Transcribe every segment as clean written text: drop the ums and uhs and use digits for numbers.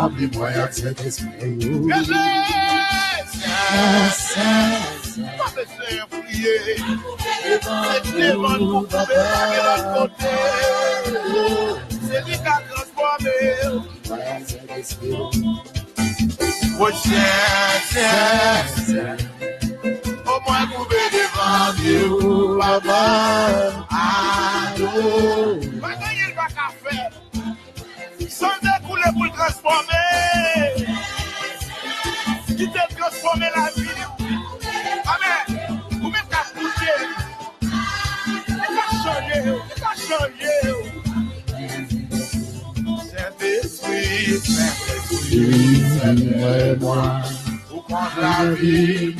Remplis-moi avec cet esprit. Pas besoin de prier. C'est devant nous, papa. C'est lui qui a transformé. Oh, Seigneur, au moins couper devant Dieu, papa. Allô. Maintenant, il va qu'à faire. Sans découler pour le transformer. Qui t'a transformé la vie. Amen. Vous même qu'à bouger. Il va changer. Il va changer. Saint-Esprit, moi, pour prendre la vie,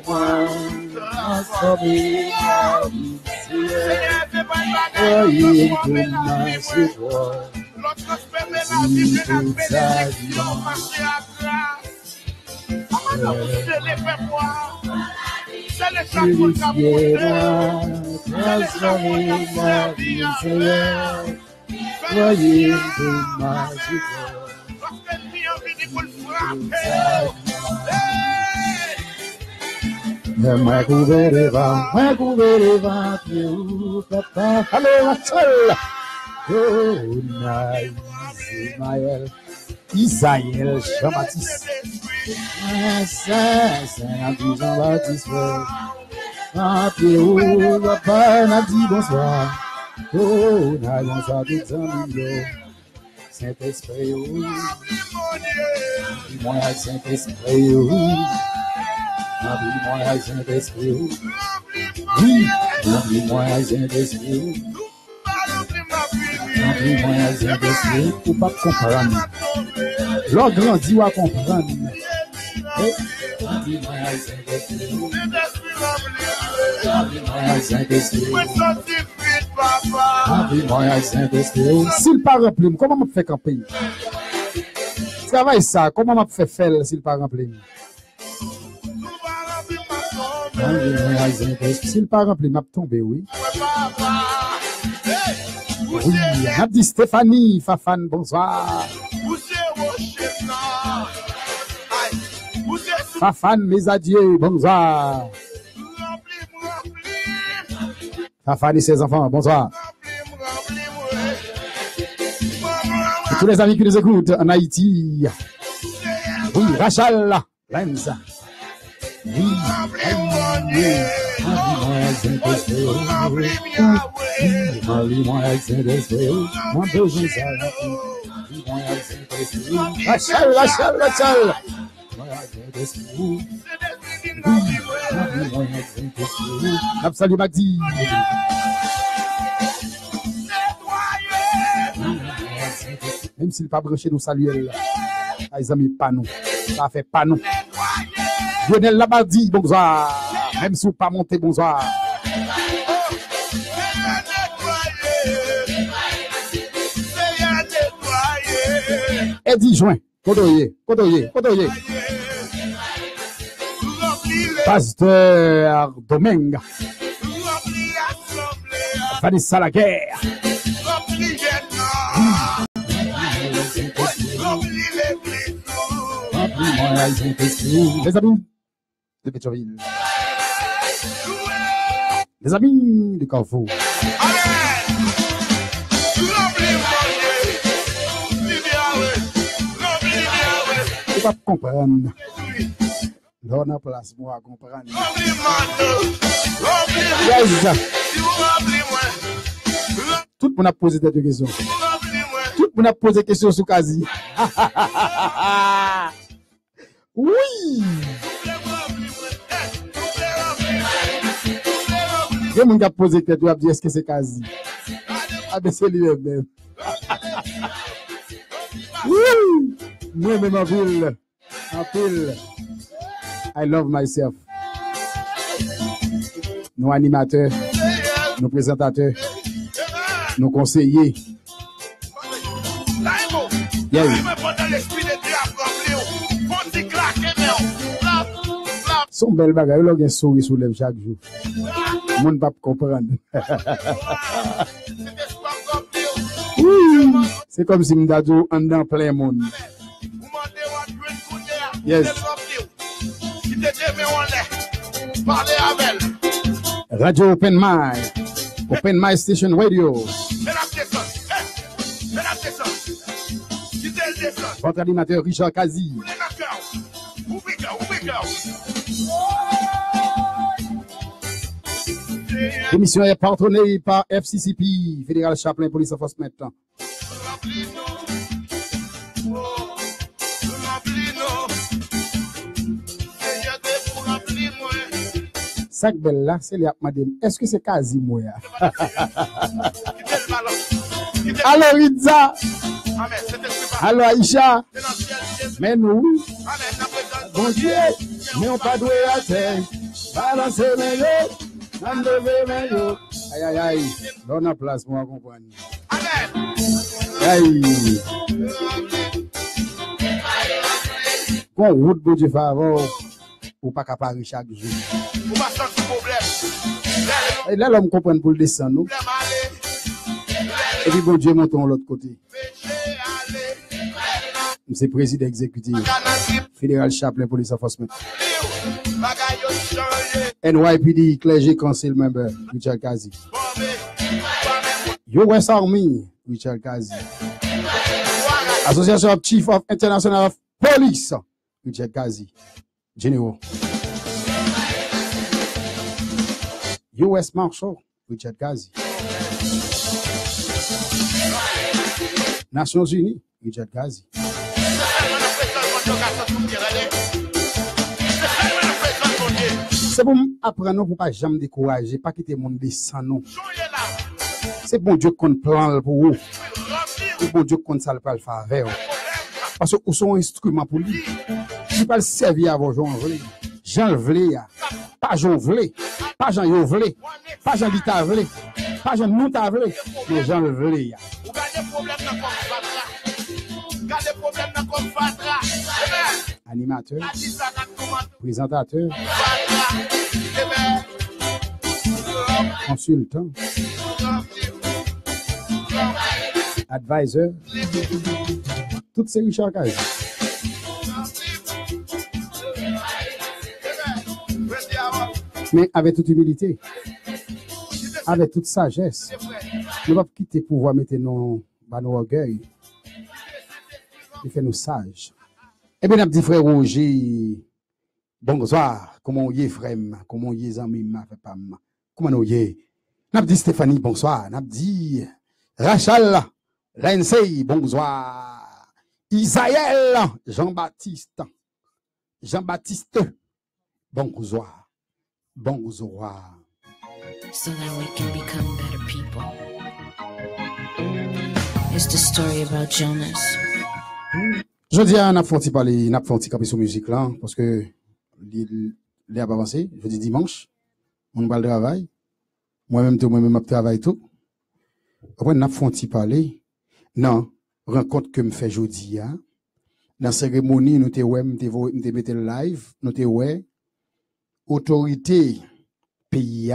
moi, transformer ma vie. Seigneur, fais pas une bagarre, l'autre transformer la vie, fais la bénédiction, marcher à grâce. Comment vous les faire voir? C'est le chapeau de la transformer ma vie, Seigneur. Voyez de ma vie. Moi couvert les vents, papa. Allez, ma seule. Oh, Isaïel, Jean-Baptiste. Saint-Jean-Baptiste. Papa, n'a dit bonsoir. Oh, n'ayons pas de temps, Saint-Esprit, moi, Saint-Esprit, moi, Saint-Esprit, oui, moi, Saint-Esprit, moi, Saint-Esprit, pour pas comprendre. L'on grandit ou à comprendre. Moi, Saint-Esprit, s'il pas rempli, comment m'a fait camper? Travaille ça, comment m'a fait faire s'il pas rempli? S'il pas rempli, m'a tombé, oui. Oui, m'a dit Stéphanie, Fafane, bonsoir. Fafane, mes adieux, bonsoir. Fafane et ses enfants, bonsoir. Et tous les amis qui nous écoutent en Haïti. Oui, Rachel, Lenz. Oui, Rachel. Salut Magdi. Même s'il pas branché nous saluer les amis pas nous. Ça fait pas nous. Lionel Labardi, bonsoir. Même si vous pas monté, bonsoir. Eddie Join, Kodoye. Pasteur Domingue. Vanessa Laguerre. Les amis de Pétionville. Les amis du Carrefour. Je ne peux pas comprendre. Là, on a place pour comprendre. Tout le monde a posé des questions. Tout le monde a posé des questions sur Kazi. Oui. Il y a monde qui a posé des questions. Est-ce que c'est Kazi? Ah, ben c'est lui-même. Oui. Moi-même en ville. En pile. I love myself. Nos animateurs, nos présentateurs, nos conseillers. Yeah. Son bel bagage, il a un sourire sous lèvres chaque jour. Le monde ne peut pas comprendre. C'est comme si m'dadou en dans plein monde. Yes. Radio Open Mic. Open Mic Station Radio. Votre animateur Richard Kazi. L'émission est patronnée par FCCP, Fédéral Chaplain Police Enforcement. Sac belle là, c'est là, madame. Est-ce que c'est Kazi moi? Allô Ritza. Allô Aïcha. Mais nous, bon Dieu, mais on pas doué à terre. Balancer mes yeux, enlever mes yeux. Aïe aïe aïe, donne place moi comprendre. Aïe. Bon route bon Dieu favor, ou pas capable chaque jour. Et là l'homme comprend pour le descendre. Et puis bon Dieu montons l'autre côté. C'est président exécutif, Fédéral Chaplain Police Enforcement. NYPD Clergy Council Member, Richard Kazi. US Army, Richard Kazi. Association of Chief of International of Police, Richard Kazi. General. US Marshal, Richard Kazi. Nations Unies, Richard Kazi. C'est pour apprendre pour pas jamais décourager, pas quitter le monde sans nous. C'est bon Dieu qu'on plan pour vous. C'est bon Dieu qu'on ça le faire avec vous. Parce que vous sont un instrument pour lui. Il pas le servir à vos gens vle. Jean vle pas Jean vle, pas Jean yo vle, pas Jean Vita vle, pas Jean nous ta vle, mais Jean vle. Animateur, présentateur, consultant, advisor, toutes ces Richard Kazi. Mais avec toute humilité, avec toute sagesse, nous ne pouvons pas quitter pour pouvoir mettre nos orgueils et faire nous sages. Eh bien, nous dit frère Roger, bonsoir, comment y est frère, comment y est ami, ma fait pas, comment nous y est. Nous dit Stéphanie, bonsoir, nous dit Rachel, Lensey, bonsoir, Isaël, Jean-Baptiste, bonsoir, bonsoir. So that we can become better people. It's the story about Jonas. Je dis à n'a parler, n'a fait caper sur musique là parce que les a pas avancé. Je dis dimanche, on va le travail. Moi-même je travaille tout. Après n'a fait parler. Non, rencontre que me fait jeudi hein. Dans cérémonie nous te ouais, me mettre live, nous te ouais. Autorité pays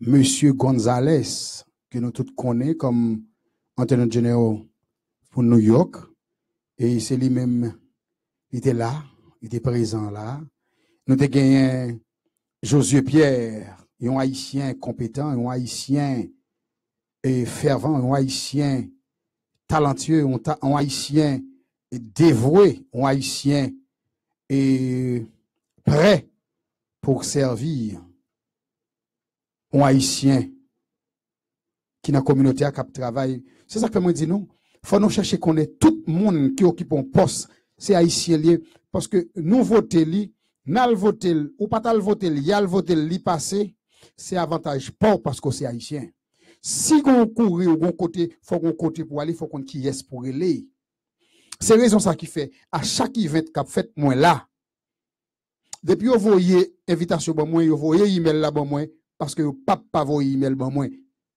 Monsieur Gonzalez que nous tous connaissons comme intendant général pour New York. Et c'est lui-même, il était là, il était présent là. Nous avons gagné Josué Pierre, un haïtien compétent, un haïtien fervent, un haïtien talentueux, un haïtien dévoué, un haïtien prêt pour servir, un haïtien qui dans la communauté a cap travail. C'est ça que moi dis non. Faut nous chercher qu'on est tout le monde qui occupe un poste, c'est haïtien lié parce que nous voter li, n'al voter ou pas tal voter li, yal voter li passé, c'est avantage pas parce que c'est haïtien. Si on courir au côté, faut qu'on côté pour aller, faut qu'on qui est pour aller. C'est raison ça qui fait à chaque event qu'a fait moi là. Depuis vous voyez invitation bon moi, vous voyez email là bon moi parce que pas voyez email bon moi.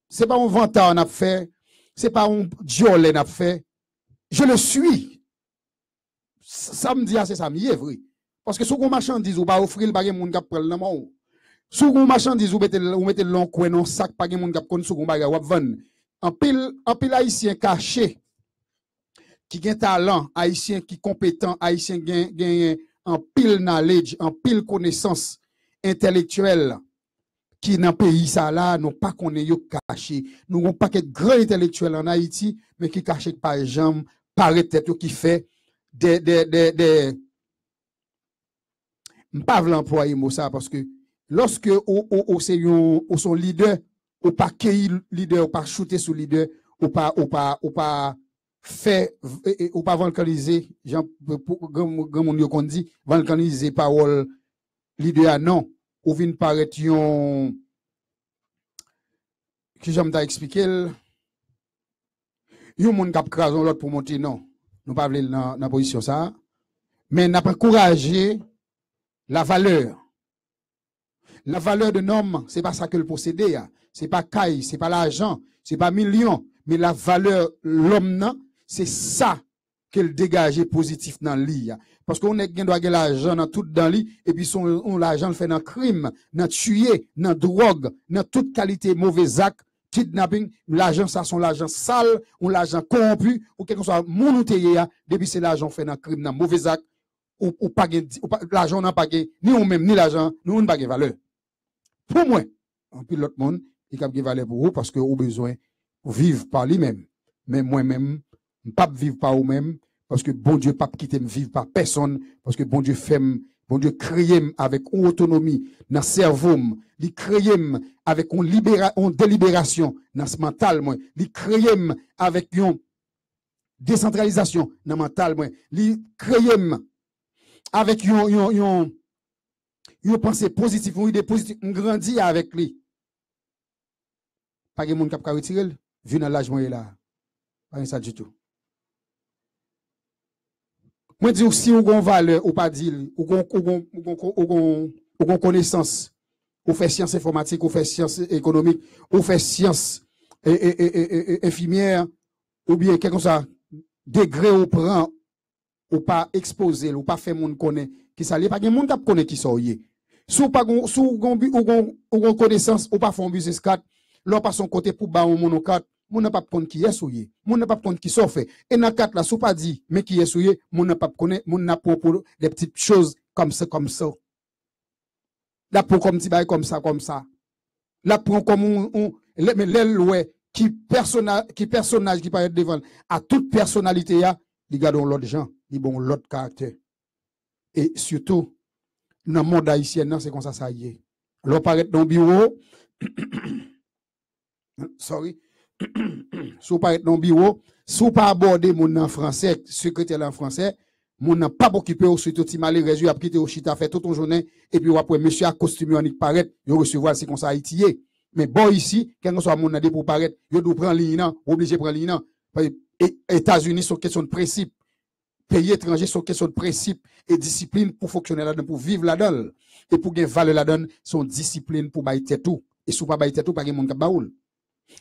C'est pas un vantard on a fait. C'est pas un diolé n'a fait. Je le suis. Ça me dit c'est ça, c'est vrai. Parce que si vous marchandise ou pas offrir le bagage moun k'ap prendre dans mon. Si vous marchandise ou mettez long coin dans sac pas moun k'ap kon sou bagage ou vendre. En pile haïtien caché qui gen talent, haïtien qui compétent, haïtien gen en pile knowledge, en pile connaissance intellectuelle qui dans pays ça là, non pas qu'on est caché. Nous n'avons pas que grand intellectuel en Haïti, mais qui caché par jambe, par tête qui fait des pas l'employer mot ça parce que lorsque c'est son leader, ou pas cueillir leader, ou pas shooter sous leader, ou pas fait ou pas vulgariser, Jean grand monde qu'on dit vulgariser parole leader non, ou vinn paraître yon qui j'aime t'a expliquer yon monde k'ap crason l'autre pour monter non, nous pas vle dans position ça, mais n'a pas encourager la valeur de l'homme, c'est pas ça que le posséder, c'est pas caille, c'est pas l'argent, c'est pas million, mais la valeur l'homme c'est ça qu'elle dégage positif dans lui. Parce qu'on est doit gagner l'argent dans tout dans lui et puis son l'argent le fait dans crime, dans tuer, dans drogue, dans toute qualité mauvais acte, kidnapping, l'argent ça son l'argent sale ou l'argent corrompu ou quelque soit monothéé depuis c'est l'argent fait dans crime, dans mauvais acte ou pas l'argent n'a pas ni ou même ni l'argent, nous on pas de valeur. Pour moi, en plus l'autre monde, il a de valeur pour vous parce que vous besoin pour vivre par lui-même. Mais moi-même, pas vivre par vous-même parce que bon Dieu pas quitter me vivre par personne parce que bon Dieu fait bon Dieu crée avec une autonomie dans cerveau, il crée avec une délibération dans ce mental moi, il crée avec une décentralisation dans mental moi, il crée avec une pensée positive, une idée positive, on grandit avec lui. Pas de monde qui a retiré, vu dans l'âge moi là. Pas ça du tout. Moi dis si on gon valeur ou pas dire ou gon connaissance, ou fait sciences informatiques, ou fait sciences économiques, ou fait sciences infirmières ou bien quelque chose degré ou prend ou pas exposer ou pas faire monde connaît qui ça pas gen monde qui connaît qui soyez. Sou pas sou gon connaissance ou pas font business card, l'on pas son côté pour ba on monocarte. Moun n'a pas connait qui est souillé, moun n'a pas connait qui sont fait. Et dans quatre là, sous pas dit, mais qui est souillé, moun n'a pas connait, moun n'a pas pour des petites choses comme ça. Là pour comme petit bail comme ça. Là pour comme mais l'aile qui personnage qui paraît devant à toute personnalité ya, li gardons l'autre gens, li bon l'autre caractère. Et surtout dans le monde haïtien, c'est comme ça y est. L'on paraît dans le bureau sorry. Si vous pas être dans le bureau, si vous pas aborder mon en français, secrétaire en français, mon n'a pas occupé au suite au malheureux, il a quitté au chita fait toute une journée et puis après monsieur a costume unique paraître, il recevoir c'est comme ça Haïti. Mais bon ici, quand on soit mon n'a pour paraître, il doit prendre ligne, obligé prendre ligne. États-Unis sont question de principe. Pays étrangers sont question de principe et discipline pour fonctionner là-dedans, pour vivre là-dedans. Et pour gagner valeur là-dedans, sont discipline pour bailler tout. Et si vous pas bailler tout, pas de monde qui baoul.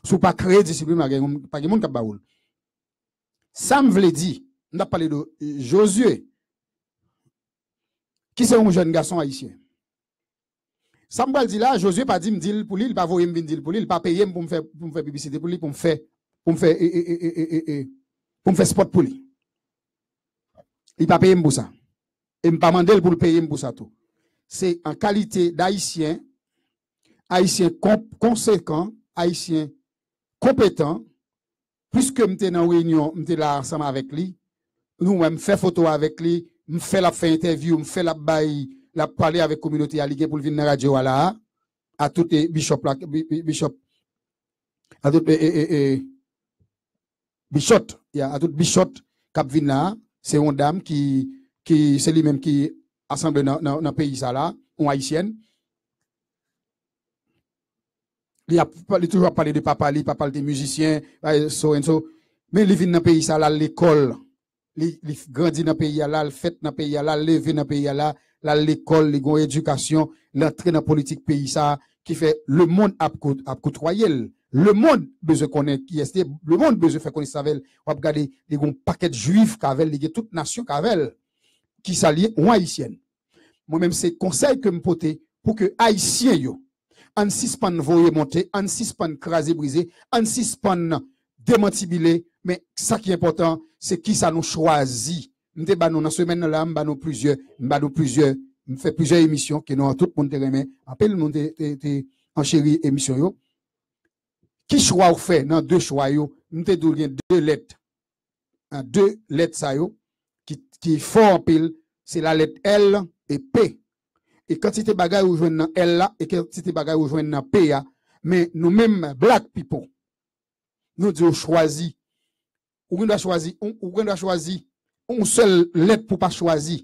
Si vous pas créer discipline, pas de monde qui baoul. Ça me veut dire, on a parlé de Josué, qui c'est un jeune garçon haïtien. Ça me dit là, Josué pas dit me dire pour lui, il pas voyer me dire pour lui, il pas payer pour me faire publicité pour lui, pour me faire spot pour lui. Il pas payer pour ça. Et me pas demander pour le payer pour ça tout. C'est en qualité d'haïtien, haïtien conséquent, haïtien compétent, puisque m'étais dans réunion, m'étais là ensemble avec lui, nous me fait photo avec lui, me fait la faire interview, me fait la bail, la parler avec communauté à ligue pour venir dans la radio là, à tous les bishops là, à tous bishop, à tous bishop qui viennent là, c'est une dame qui c'est lui-même qui assemble dans le pays ça là, une haïtienne. Il a toujours parlé de papa, il parle des musiciens, so and so. Mais il vient dans le pays ça là, l'école. Il grandit dans le pays là, il fait dans le pays là, il levé dans le pays là, l'école, il a éducation, l'entrée dans la politique pays ça, qui fait le monde a côtoyer. Le monde besoin connaître qui est, le monde besoin faire connaître ça. On va regarder les paquets de juifs qu'avec, les toute nation qu'avec, qui s'allient ou haïtienne. Moi-même, c'est conseil que me porte pour que haïtiens yo, en suspend voyer monter, en suspend craser briser, en suspend démantibuler, Mais ça qui est important, c'est qui ça nous choisit. Nous dans la semaine là, nous plusieurs, nous fait plusieurs émissions que nous tout le monde remet. Appelle nous en chérie émission yo. Qui choix ou fait dans deux choix yo, nous te donné deux lettres. Deux lettres ça yo qui font en pile, c'est la lettre L et P. Et quantité bagay ou joindre dans L là et quantité bagay ou joindre dans P là, mais nous même black people nous disons choisi ou doit choisir une seule lettre pour pas choisir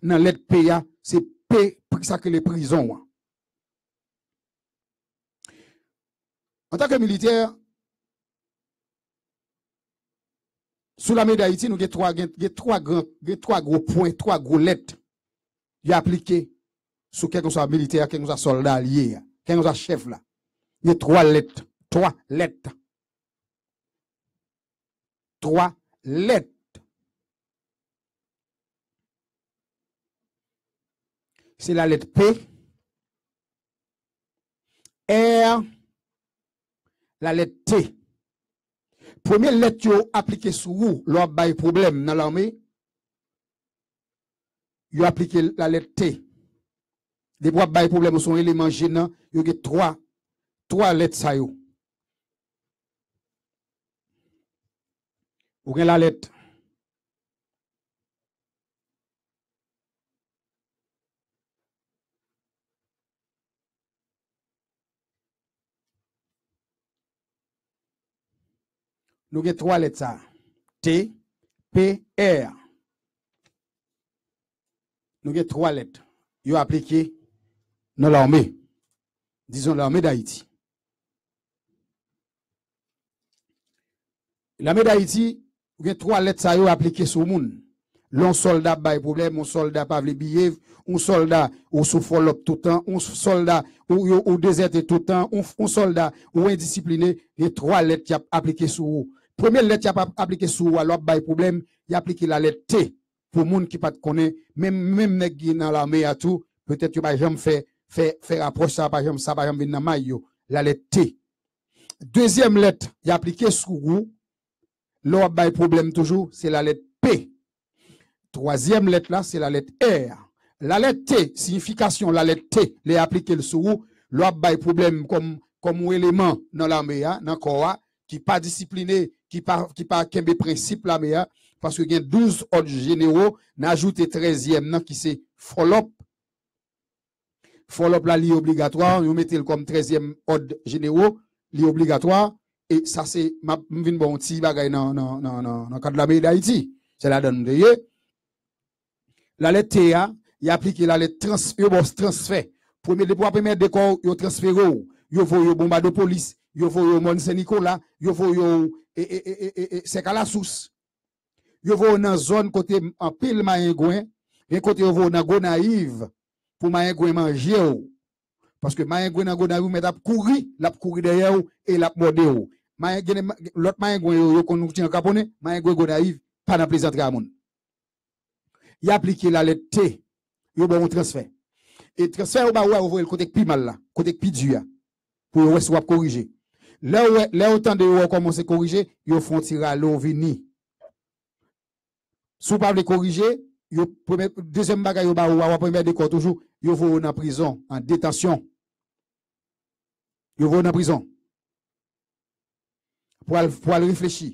dans lettre P là, c'est P pour ça que les prisons. En tant que militaire sous la médaille d'Haïti, nous avons trois gros points, trois gros lettres qui appliquées sur quel que soit militaire, quel que soit soldat allié, quel que soit chef là. Il y a trois lettres. C'est la lettre P, R, la lettre T. Première lettre appliquée sur vous, l'on a problème dans l'armée, vous appliquez la lettre T. Des fois, il problème sont éléments gênants, il y a trois lettres ça yo. Vous avez la lettre. Nous avons trois lettres ça. T, P, R. Nous avons trois lettres. Ils ont appliqué dans l'armée. Disons l'armée d'Haïti. L'armée d'Haïti, vous avez trois lettres ça, ils ont appliqué sur le monde. L'un soldat a problème, un soldat pas le billet, un soldat ou souffre tout le temps, un soldat ou déserté tout le temps, un soldat ou indiscipliné, les trois lettres qui ont appliqué sur vous. Première lettre qui a appliqué sur vous, alors pas problème, il a appliqué la lettre T pour les gens qui ne connaissent pas, même dans l'armée à tout, peut-être que pas jamais faire approche ça, pas jamais venir dans maillot, la lettre T. Deuxième lettre, il a appliqué sur vous, l'autre pas problème toujours, c'est la lettre P. Troisième lettre là, c'est la lettre R. La lettre T, signification, la lettre T, les appliquer sur vous, l'autre pas problème comme élément dans l'armée, dans le corps, qui pas discipliné, qui pas qu'un principe l'armée, parce que il y a 12 ordres généraux, n'ajoute 13e qui c'est follow-up. Follow-up là, li obligatoire, vous mettez comme 13e ordre généraux, li obligatoire, et ça c'est, ma vin bon petit bagay dans cadre de la médaille d'Haïti. C'est la donne de yé. La lettre T, il applique la lettre transfert. Premier décor, il transfère, il faut bombarde de police, il faut Mont Saint-Nicolas, il faut c'est qu'à la source. Il faut dans zone côté en pile maïngouin, et côté il faut dans Gonaïve pour maïngouin manger. Parce que maïngouin dans Gonaïve, mais l'a courir derrière et l'a mordé. L'autre maïngouin, il qu'on tient caponné, maïngouin Gonaïve, pas dans plaisanterie à moun. Il applique la lettre T, il y a un transfert. Et transfert, il va ouvrir le côté plus mal là, côté plus dur, pour soit corriger. Là, autant de commencer à corriger, ils font tirer à l'eau vini. Si vous ne corriger, deuxième bagage, vous va premier décor toujours, ils vont en prison, en détention. Ils vont en prison. Pour aller réfléchir.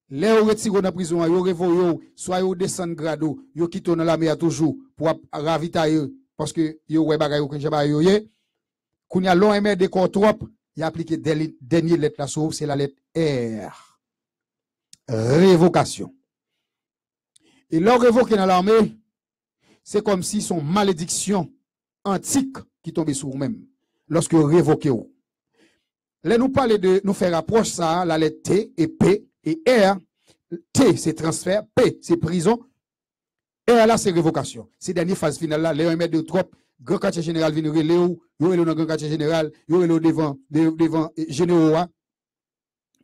Là, vous retirez dans la prison, vous revoyez, soit vous descendez grado, vous quittez dans la mer toujours pour ravitailler, parce que vous avez des choses qui sont quand il y a l'OMR de corps trop, il a appliqué dernière lettre là, c'est la lettre R. Révocation. Et leur révoquer dans l'armée, c'est comme si son malédiction antique qui tombait sur vous-même, lorsque vous révoquez. Là, nous parlons de nous faire approche ça, la lettre T et P et R. T, c'est transfert, P, c'est prison, R, là, c'est révocation. C'est la dernière phase finale là, les de trop, grand quartier général vient Léo, yo dans grand quartier général, yo devant généraux,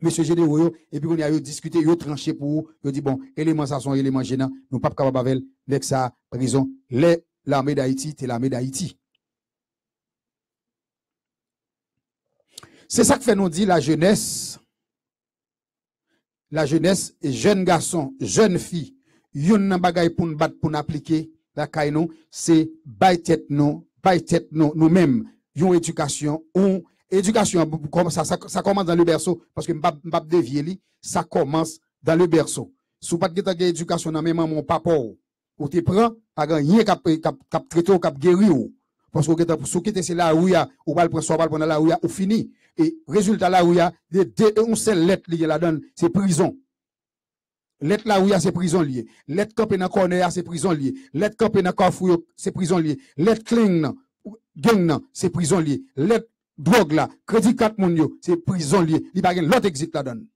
monsieur généraux, et puis on a discuté, yo tranché pour, yo dit bon, éléments ça sont éléments gênants, nous pas capable avec avec ça prison, l'armée d'Haïti, c'est l'armée d'Haïti. C'est ça que fait nous dire la jeunesse la jeunesse, jeunes garçons, jeunes filles, yon nan bagay pour nous battre, pour nous appliquer la kay nou, c'est bay tête nous-mêmes, yon éducation, comme ça commence dans le berceau, parce que m'pa dévier li, ça commence dans le berceau. Sou pas de éducation dans même mon papa, ou te prend, pas rien kap traité ou kap guéri ou. Parce que sou kite c'est la ouya, ou pas le prendre soit pas pendant la ouya, ou fini. Et résultat la ouya, on seule lettre liée la donne, c'est prison. Lettre la ouya, c'est prison lié. Lettre campé dans corner, c'est prison lié. Lettre campé dans Carrefour, c'est prison lié. Lettre cling, gang, c'est prison lié. Lettre drogue là, crédit 4 moun yo, c'est prison lié. Il n'y a pas l'autre exit la donne.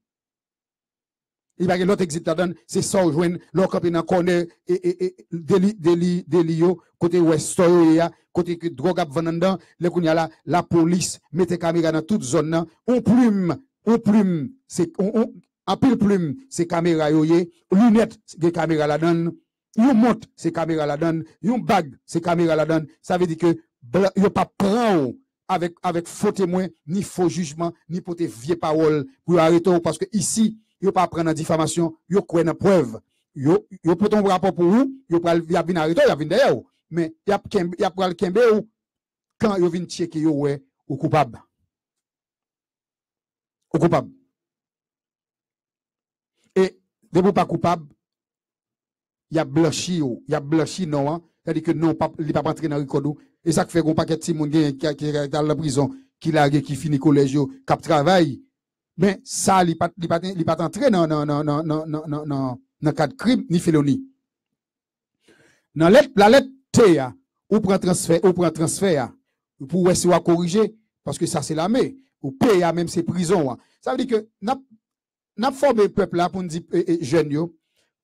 Il n'y a pas l'autre exit la donne, c'est ça ou joindre, l'autre campé dans corner, et déli yo, côté ouest, côté que drogue ap venandan, le kounya la police, mette caméra dans toute zone, on plume, c'est, en pile plume, c'est caméra yoye, lunettes, des caméras la donne, yon monte, c'est caméra la donne, yon bag, c'est caméra la donne. Ça veut dire que, yon pas prend avec faux témoins, ni faux jugement, ni pour tes vieilles paroles, pour arrêter, parce que ici, yon pas prendre en diffamation, yon kwen en preuve. Yon peut ton rapport pour vous, yon pral vin arrêter, yon vin derrière ou. Mais y a pral kembe ou, quand yon vin checker yon ouais, ou coupable. Ou coupable. Et, de vous pas coupable, il y a blanchi non, c'est-à-dire que non, il ne pas entrer dans le code. Et ça fait qu'on paquet de monde qui est dans la prison, qui finit collège, qui travaille. Mais ça, il ne pas entrer dans le cas de crime ni félonie. Dans la lettre T, ou prend transfert, pour essayer de corriger, parce que ça c'est l'armée, ou P, même c'est prison. Ça veut dire que, n'a formé le peuple là pour nous dire, jeunes yo,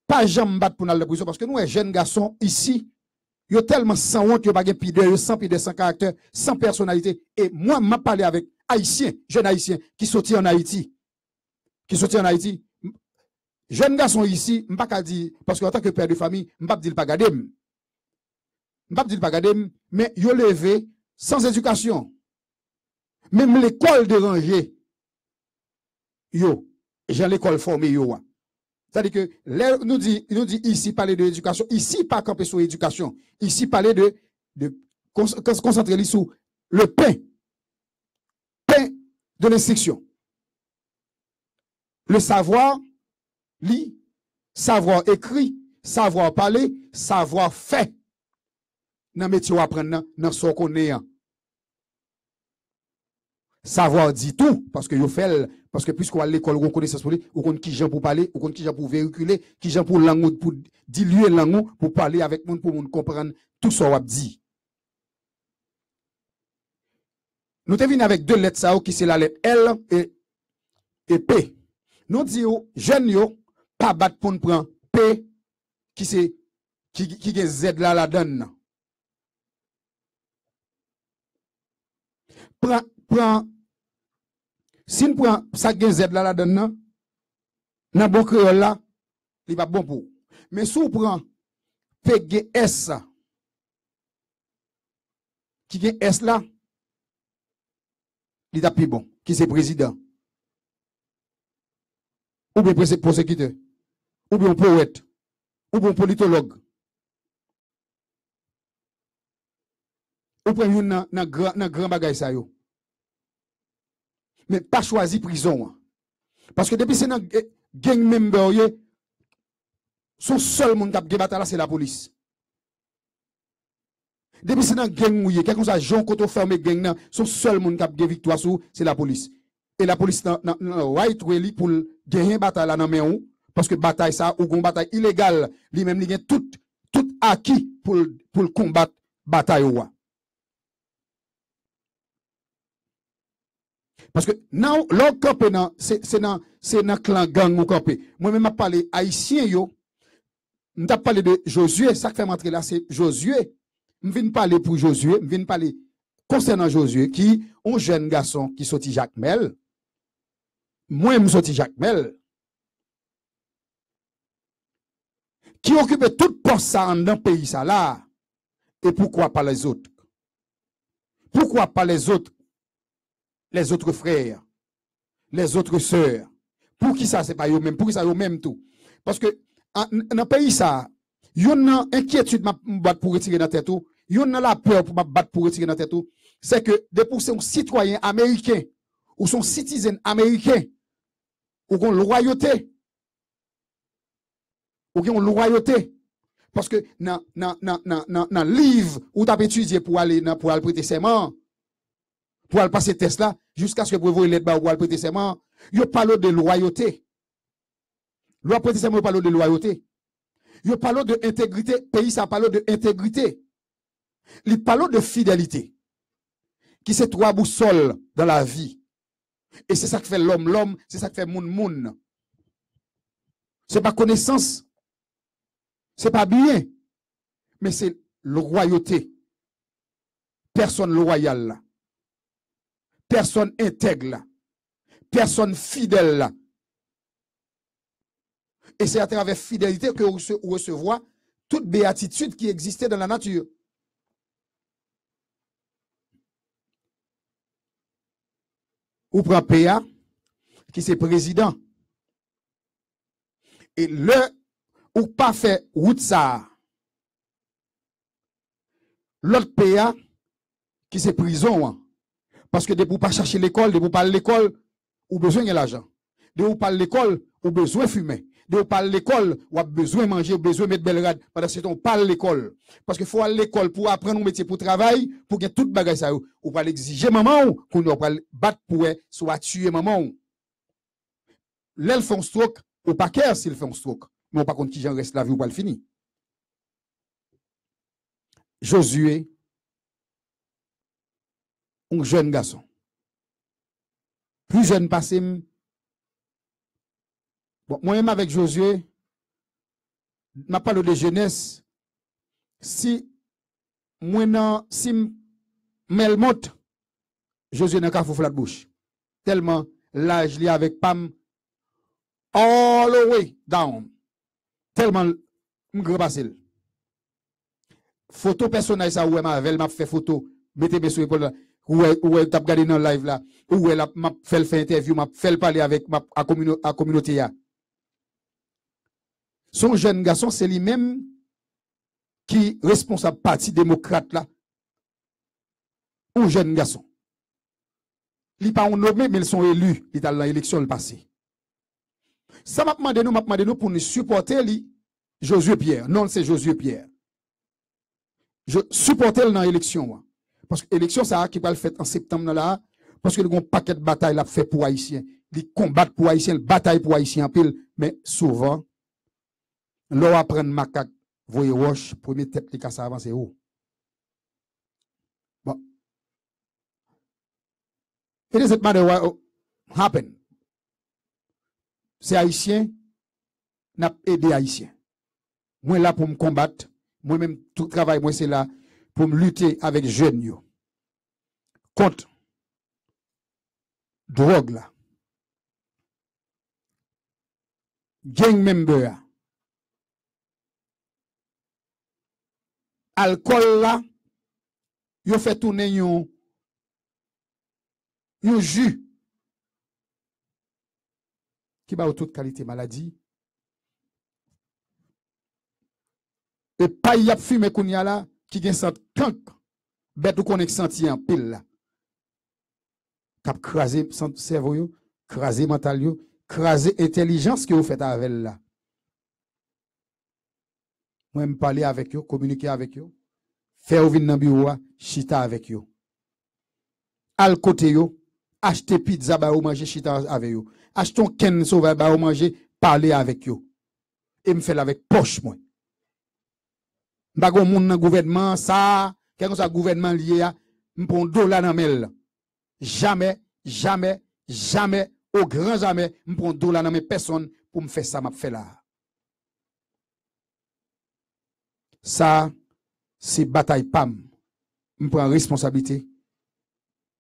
pas jamais battre pour aller à la prison, parce que nous, les jeunes garçons ici, yo tellement sans honte, yo pas de pideur, sans caractère, sans personnalité. Et moi, m'a parlé avec Haïtiens, jeunes Haïtiens, qui sortent en Haïti. Jeunes garçons ici, m'pas qu'à dire, parce qu'en tant que père de famille, m'pas dire pas garder. Mais yo levé sans éducation. Même l'école dérangée, yo, j'ai l'école formée, yo. C'est-à-dire que, nous dit ici, parler de l'éducation, ici, pas camper sur l'éducation, ici, parler de concentrer sur le pain de l'instruction. Le savoir, savoir écrit, savoir parler, savoir fait. Dans le métier, apprendre, dans ce qu'on est. Savoir dit tout, parce que yo fait, parce que puisqu'on a l'école, on connaît ça, on connaît qui gens pour parler, on connaît qui gens pour véhiculer, qui gens pour langue, pour diluer langue, pour parler avec monde, pour monde comprendre tout ça qu'on dit. Nous te venons avec 2 lettres ça, qui c'est la lettre L et P. Nous disons, jeunes yo, pas battre pour nous prendre P, qui c'est, qui est Z là la donne. Prends, si nous prenons ça qui est Z là la donne, dans bon créole là, il va bon pour. Mais si on prend PGS, qui est S là, il est plus bon, qui c'est président. Ou bien prosécuteur, ou bien poète, ou bien politologue. Ou bien un grand bagay sa yo. Mais pas choisi prison. Parce que depuis c'est dans gang member, son seul monde qui a gagné bataille c'est la police. Depuis c'est dans gang mouillé, quelqu'un ça Jean Koto fermé gang son seul monde qui a gagné victoire c'est la police. Et la police dans right way pour gagner bataille là dans main ou parce que bataille ça ou gon bataille illégale, lui même il gagne tout acquis pour combattre bataille ou. Parce que now, l'autre campé, c'est dans clan gang ou campé. Moi-même, je parlé haïtien, yo. Je parlé de Josué. Ça qui fait m'entrer là, c'est Josué. Je viens parler pour Josué. Je viens parler concernant Josué, qui est un jeune garçon qui sorti Jacques Mel. Moi, je sorti Jacques Mel. Qui occupe tout poste ça dans le pays, ça là. Et pourquoi pas les autres? Pourquoi pas les autres? Les autres frères, les autres sœurs. Pour qui ça, c'est pas eux même, pour qui ça, eux même tout. Parce que, dans le pays, ça, yon a inquiétude pour retirer dans tête tout, yon a la peur pour battre pour retirer dans tête tout, c'est que, depuis son citoyen américain, ou son citoyen américain, ou qu'on loyauté, ou qu'on loyauté, parce que, dans le livre, où tu as étudié pour aller prêter serment, pour aller passer test là, jusqu'à ce que vous voyez l'aide pour aller prêter serment, il parle de loyauté. Loi prêter serment parle de loyauté. Il parle de intégrité. Pays, ça parle de intégrité. Il parle de fidélité. Qui c'est trois boussoles dans la vie. Et c'est ça qui fait l'homme, l'homme, c'est ça qui fait moun. C'est pas connaissance. C'est pas bien. Mais c'est la royauté. Personne loyale. Personne intègre. Personne fidèle. Et c'est à travers fidélité que vous recevez toute béatitude qui existait dans la nature. Ou prend PA, qui c'est président. Et le, ou pas fait route ça. L'autre PA, qui c'est prison. Parce que de vous pas chercher l'école, de vous pas l'école, ou besoin de l'argent. De vous pas l'école, ou besoin de fumer. De vous parler l'école, ou a besoin de manger, ou besoin de mettre belle rade, pendant ce temps, on parle l'école. Parce qu'il faut aller à l'école pour apprendre un métier, pour travailler, pour que toute bagaille ça, ou pas l'exiger maman, qu'on doit pas battre pour soit tuer maman. L'elle fait un stroke, ou pas care s'il fait un stroke. Mais par contre, qui j'en reste la vie ou pas le fini. Josué, un jeune garçon. Plus jeune passé, bon, moi-même avec Josué, je parle de jeunesse. Si moi, si m'el monte, Josué n'a qu'à faire la bouche. Tellement l'âge li avec Pam, all the way down. Tellement m'gre passé. Photo personnage ça, ouais, m'a fait photo, mettez-moi sur l'épaule là. Ouais, t'as regardé dans le live là, où elle m'a fait interview, m'a fait parler avec la communauté. Son jeune garçon, c'est lui-même qui est responsable parti démocrate là. Un jeune garçon. Ils ne sont pas nommés, mais ils sont élus. Ils sont dans l'élection passée. Ça m'a demandé nous pour nous supporter Josué Pierre. Non, c'est Josué Pierre. Je supportais dans l'élection. Parce que l'élection, ça qui va le faire en septembre là, parce que il y a un paquet de batailles là fait pour Haïtiens. Ils combattent pour Haïtiens, ils bataillent pour Haïtiens en pile, mais souvent, l'on va prendre macaque, voyez roche, premier tête qui casse avancer haut. Bon. It doesn't matter what happen. C'est Haïtien, n'a aidé Haïtien. Moi là pour me combattre, moi-même tout travail, moi c'est là pour me lutter avec jeunes yo. Contre drogue là. Gang member. Alcool là. Yo fait tourner yon jus qui va toute qualité maladie. Et pas y a fumé qu'on y a là qui gen sent kank bête ou connaît senti en pile là. Cap craser cerveau yo, craser mental yo, craser intelligence que vous faites avec là. Moi me parler avec yo, communiquer avec yo, faire venir dans bureau, chita avec yo. Al côté yo, acheter pizza ba ou manger chita avec yo. Achetons ken sauvage ba ou manger, parler avec yo. Et me faire avec poche moi. M'pa moun nan gouvernement ça, quelque chose gouvernement lié à m'pon dollar dans mel. Jamais, jamais, jamais, au grand jamais, m'prend dollar dans mes personnes pour me faire ça m'a fait là. Ça c'est bataille pam. M'prend responsabilité.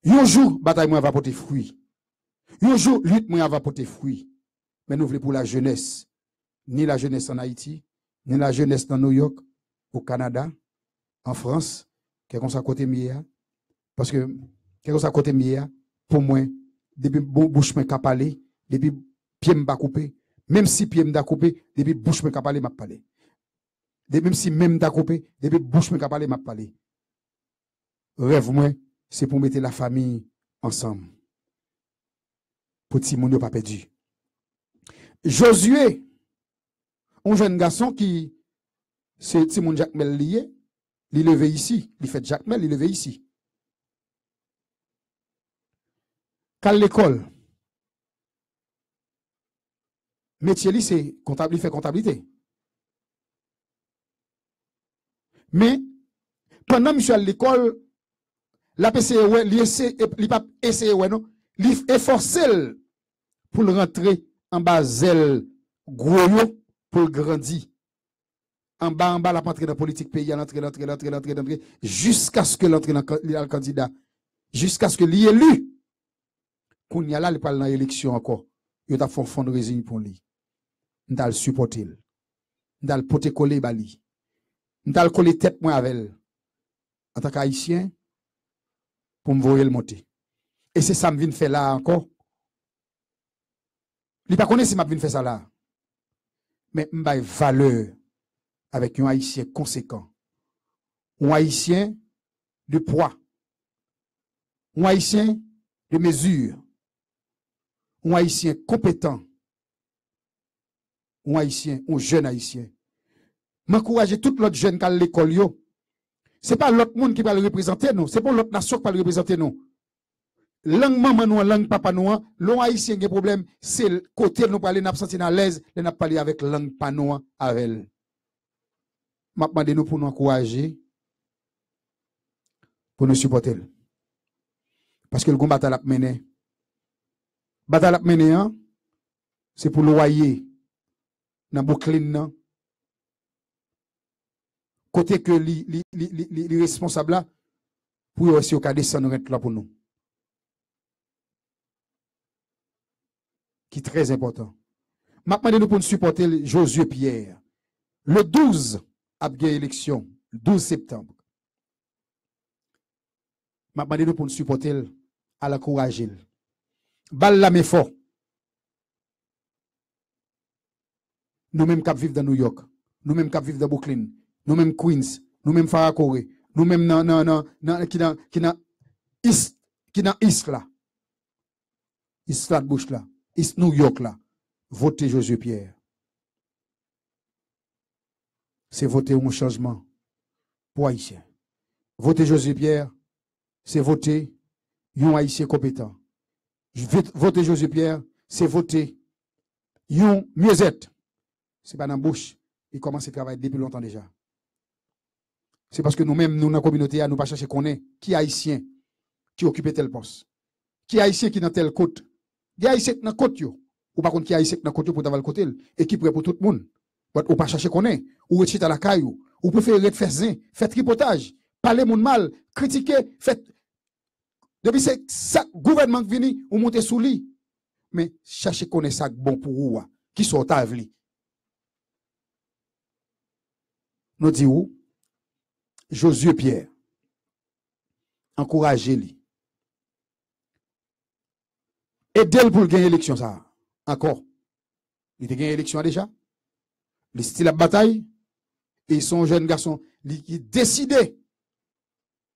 Un jour bataille moi va porter fruit. Un jour lutte moi va porter fruit. Mais nous voulons pour la jeunesse, ni la jeunesse en Haïti, ni la jeunesse dans New York, au Canada, en France, quelque chose à côté mia, parce que quelque chose à côté mia, pour moi, depuis bouche me cap aller, depuis pied m'pa coupé, même si pied m'ta coupé, depuis bouche me parler m'a parler. Même si même ta coupé, depuis bouche me parler m'a parler. Rêve moi, c'est pour mettre la famille ensemble. Pour que moun yo pas perdu. Josué, un jeune garçon qui c'est Timon Jacmel lié, il levé ici, il fait Jacmel, il levé ici. Quand l'école, métier li c'est comptable, il fait comptabilité. Mais pendant monsieur à l'école, la PCE, il pas essayer non, il efforcé pour le rentrer en bas zèle gros pour grandir. En bas, la entrer dans la politique pays, l'entrée, jusqu'à ce que l'entrée dans le candidat, jusqu'à ce que l'y élu. Qu'on y a là, il parle dans l'élection encore. Il a fait un fundraising pour lui. Il a le supporter. Il a le poté coller bali. Il a le coller tête moi avec elle. En tant qu'haïtien, pour me voir le monter. Et c'est ça que je viens faire là encore. Il ne connaît pas si je viens faire ça là. Mais je vais valeur avec un haïtien conséquent. Un haïtien de poids. Un haïtien de mesure. Un haïtien compétent. Un haïtien, un jeune haïtien. M'encourager tout l'autre jeune qui a l'école yo. C'est pas l'autre monde qui va le représenter non, c'est pas l'autre nation qui va le représenter non. Langue maman nous, langue papa nous, l'on haïtien qui problème, c'est le côté nous parler n'a pas senti à l'aise, n'a parler avec langue pa nous avec elle. M'a demandé nous pour nous encourager pour nous supporter. Parce que le combat à la mener. Bataille à mener c'est pour loyer dans Brooklyn. Côté que les responsables là, pour aussi au cas descendre là pour nous. Qui est très important. Maintenant, nous pour nous supporter Josué Pierre. Le 12, après l'élection, le 12 septembre. Maintenant, nous pour nous supporter à l'encourager. Bal la mais fort. Nous-mêmes qui vivons dans New York, nous-mêmes qui vivons dans Brooklyn, nous-mêmes Queens, nous-mêmes Farakore, nous-mêmes qui dans East là. East Flatbush là. East New York là. Votez Josué Pierre. C'est voter un changement pour Haïtien. Voter Josué Pierre, c'est voter un Haïtien compétent. Voter Josué Pierre, c'est voter un mieux-être. C'est pas dans la bouche. Il commence à travailler depuis longtemps déjà. C'est parce que nous-mêmes, nous, dans la communauté, nous ne pas chercher qu'on est qui Haïtien qui occupe tel poste. Qui Haïtien qui dans tel côte. Qui Haïtien qui dans côte yo. Ou par contre qui Haïtien qui dans côte pour d'avoir le côté et qui prêt pour tout le monde. Ou pas chercher qu'on est. Ou rechite à la caillou. Ou préférer faire zin, faire tripotage, parler mon mal, critiquer, faire. Depuis c'est ça gouvernement qui vient ou monter sous lui. Mais chercher qu'on est ça bon pour vous qui sort à vli. Nous disons Josué Pierre, encouragez-le. Aidez-le pour gagner l'élection, ça. Encore. Il a gagné l'élection déjà. Le style à bataille. Et ils sont jeunes garçons qui décident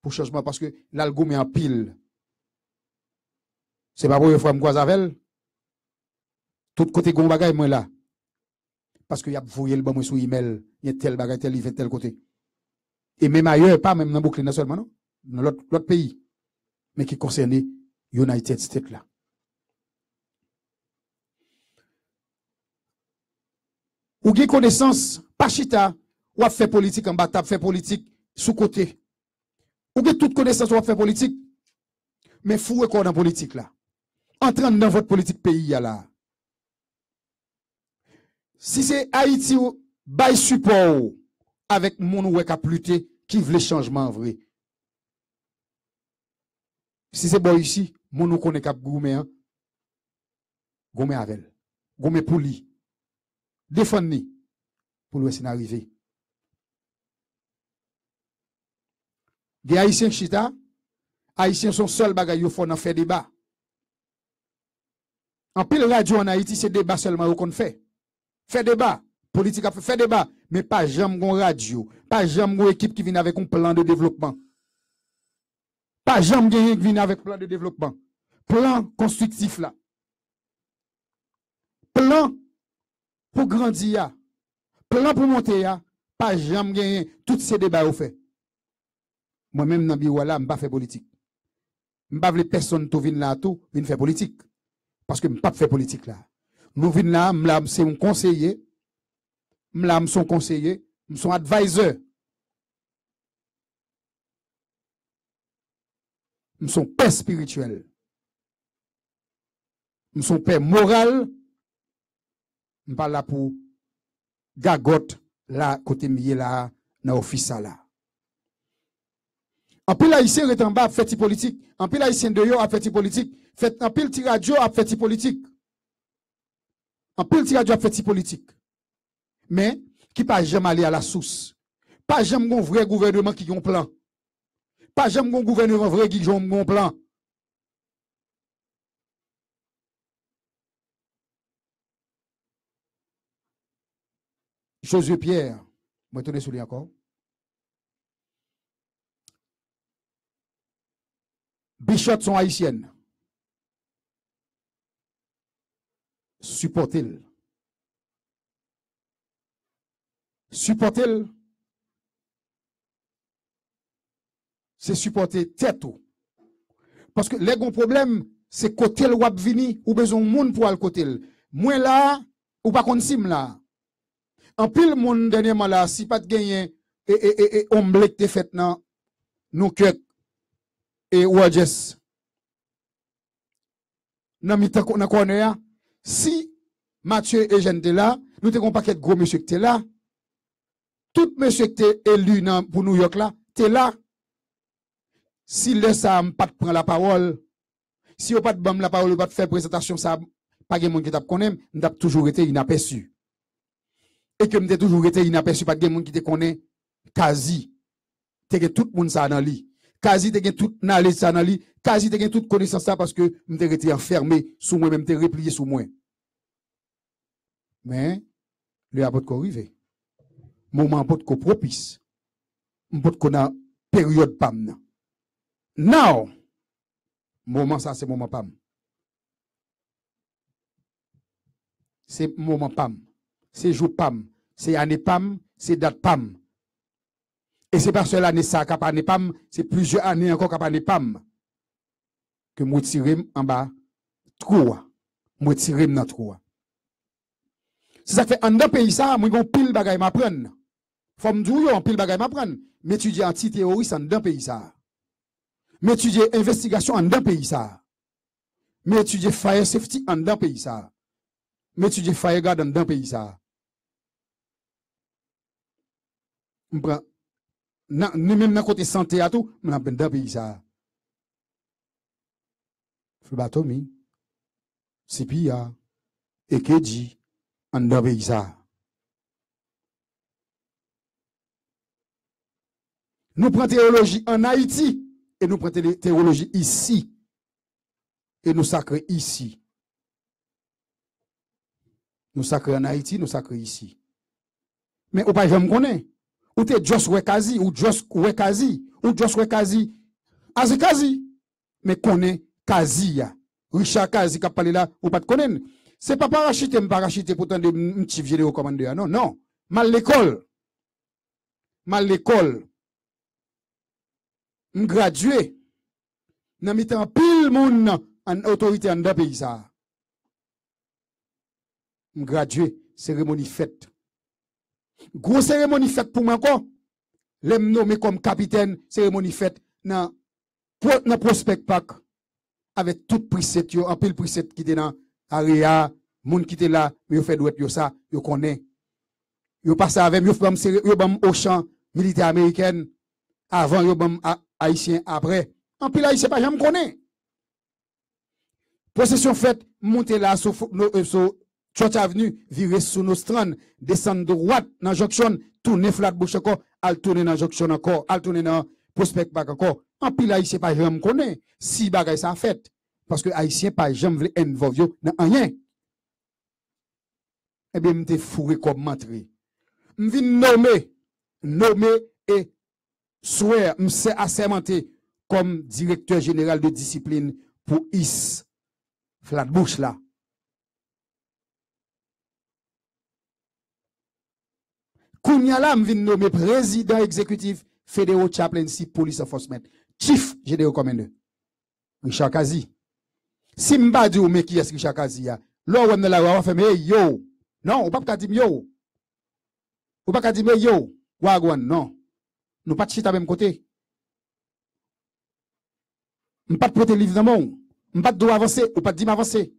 pour changement parce que l'algo met en pile. C'est pas pour une fois que je tout côté gon bagay moi là. Parce que y a voyé le bon sur email, il y a tel bagay tel il fait tel côté. Et même ailleurs, pas même dans Brooklyn seulement, non? Dans l'autre pays. Mais qui concerne United States là. Ou avez connaissance, pas chita, ou a fait politique en bas, fait politique sous côté. Ou avez toute connaissance, ou a fait politique. Mais fou quoi dans politique là. Entrant dans votre politique pays là. Si c'est Haïti ou bail support avec mon ou qui a pluté, qui veut le changement vrai. Si c'est bon ici, mon ou connaît cap goumé hein. Goumé avec. Goumé pour lui. Défendre pour le scénario arriver. Des Haïtiens chita, Haïtiens sont seuls bagaille yo font dans faire débat. En pile radio en Haïti, c'est débat seulement qu'on fait. Fait débat. Politique a fait débat. Mais pas jamais gon radio. Pas jamais gon équipe qui vient avec un plan de développement. Pas jamais qui vient avec plan de développement. Plan constructif là. Plan pour grandir. Plan pour monter. Pas jamais gagner. Tous ces débats au fait. Moi-même, dans le bureau là, je ne pas faire politique. Je ne veux pas personne qui vient là tout, vient faire politique. Parce que je ne pas faire politique là. Nous venons là, c'est un conseiller. Je suis un conseiller. Je suis un advisor. Je suis un père spirituel. Je suis un père moral. Je parle là pour gagote là, côté mieux là, dans l'office là. En pile haïtien est en bas, fait politique. En pile haïtien de yo a fait politique. En pile ti radio a fait politique. En pile ti radio a fait politique. Mais, qui pas jamais aller à la source. Pas jamais un vrai gouvernement qui a un plan. Pas jamais un gouvernement vrai qui a un plan. Josué Pierre, je vais tourner sur lui encore. Bichotte sont haïtiennes. Supportez-le. Supportez-le. C'est supporter tête. Parce que les gros problèmes, c'est côté le wap vini ou besoin de monde pour aller côté. Moi là, ou pas qu'on sim là. En pile monde dernièrement là, si pas de gagner et omelette te fait nan nous que et Wajes. Nan mitan qu'on connaît si Mathieu et Jeanne te là, nous te gon paquet gros monsieur qui te là. Tout monsieur qui te élu pour New York là, te là. Si laisse ça pas de prendre la parole, si on pas de bam la parole, pas de faire présentation ça pas de monde qui t'a connaît, m't'a toujours été inaperçu. Et que m't'a toujours été inaperçu, pas de monde qui te connaît quasi. Te tout le monde ça dans lui. Quasi te gen tout knowledge ça dans lui, quasi te gen toute connaissance ça parce que m'te été enfermé sous moi même te replié sous moi. Mais le apôtre ko arrivé. Moment apôtre ko propice. M'pôte qu'on a période pam. Now, moment ça c'est moment pam. C'est moment pam. C'est jour pam. C'est année pam. C'est date pam. Et c'est pas seule année ça qu'a année pam. C'est plusieurs années encore qu'a année pam. Que moi tirem en bas. Trop. Moi tirem dans trop. C'est ça que fait en dans pays ça, moi gon pile bagay m'apprendre. Faut me dire en pile bagay m'apprendre. M'étudier anti-terroriste en dans pays ça. M'étudier investigation en dans pays ça. M'étudier fire safety en dans pays ça. M'étudier fire guard en dans pays ça. M'prend ni même dans côté santé à tout, m'en dans pays ça. Flubatomi, Sipia, Ekeji en dans pays ça. Nous prenons théologie en Haïti et nous prenons théologie ici. Et nous sacrons ici. Nous sacrons en Haïti, nous sacrons ici. Mais au pas jamais connaît. Ou t'es Joss Wekazi, ou Joss Wekazi, ou Joss Wekazi, Azekazi. Mais connaît Kazi ya. Richard Kazi qui a parlé là, ou pas de connaître. C'est pas parachuté, m'parachuté pour tendre m'ti vieux au commandeur. Non, non. Mal l'école. Mal l'école. M'gradué. N'a mis en pile moun en autorité en deux pays ça. M'gradué, cérémonie faite. Gros cérémonie faite pour moi encore. L'aime nommé comme capitaine, cérémonie faite dans Prospect Park avec tout précepte en pile précepte qui était dans area, moun qui était là, yo fait douette yo ça, yo connaît. Yo passe avec yo bam au champ militaire américain avant yo bam haïtien après. En pile haïtien pas jamais connaît. Procession faite, monter là sur Church Avenue, virer sous nos strands, descendre droite dans jonction, tourner Flatbush encore, al tourner dans jonction encore, al tourner dans Prospect Park encore. En pile haïtien pas jamais connaît. Si bagay ça fait, Parce que Haïtien, par exemple, veut involver dans rien. Eh bien, m'te fourré comme mentré. M'vin nommer et souhaiter, m'se assermenté comme directeur général de discipline pour IS Flatbush là. Kounya là, m'vin nommer président exécutif Federal Chaplaincy Police Enforcement, Chief Général Commandeur, Richard Kazi. Si m'ba di ou me qui est Richard Kazi ya, l'on wèm la wa fait mais yo. Non, ou pas dire yo. Ou pas dire yo. Wagwan, non. Nous pas de chita même côté. M'pas de prêter livre dans mon. M'pas de droit avancer, ou pas de dire m'avancer.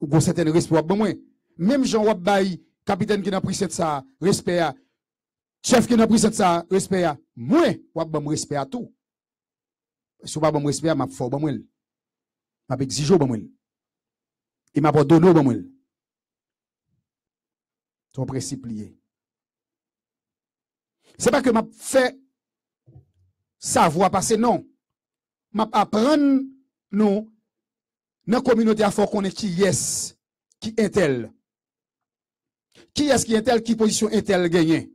Ou gon certain respect bon moi. Même Jean wap bay capitaine qui n'a pris cette ça, respect à. Chef qui n'a pris cette ça, respect à. Moi, wap bon respect à tout. Si ou pas bon respect à m'a fort bon moi. M'a exige bon moi. Et m'a pas donné bon moi. Son principe lié. C'est pas que m'a fait savoir passer, non. M'a apprendre, non, dans la communauté à fort connaître qui est, qui est tel. Qui est-ce qui est tel, qui position est tel gagné.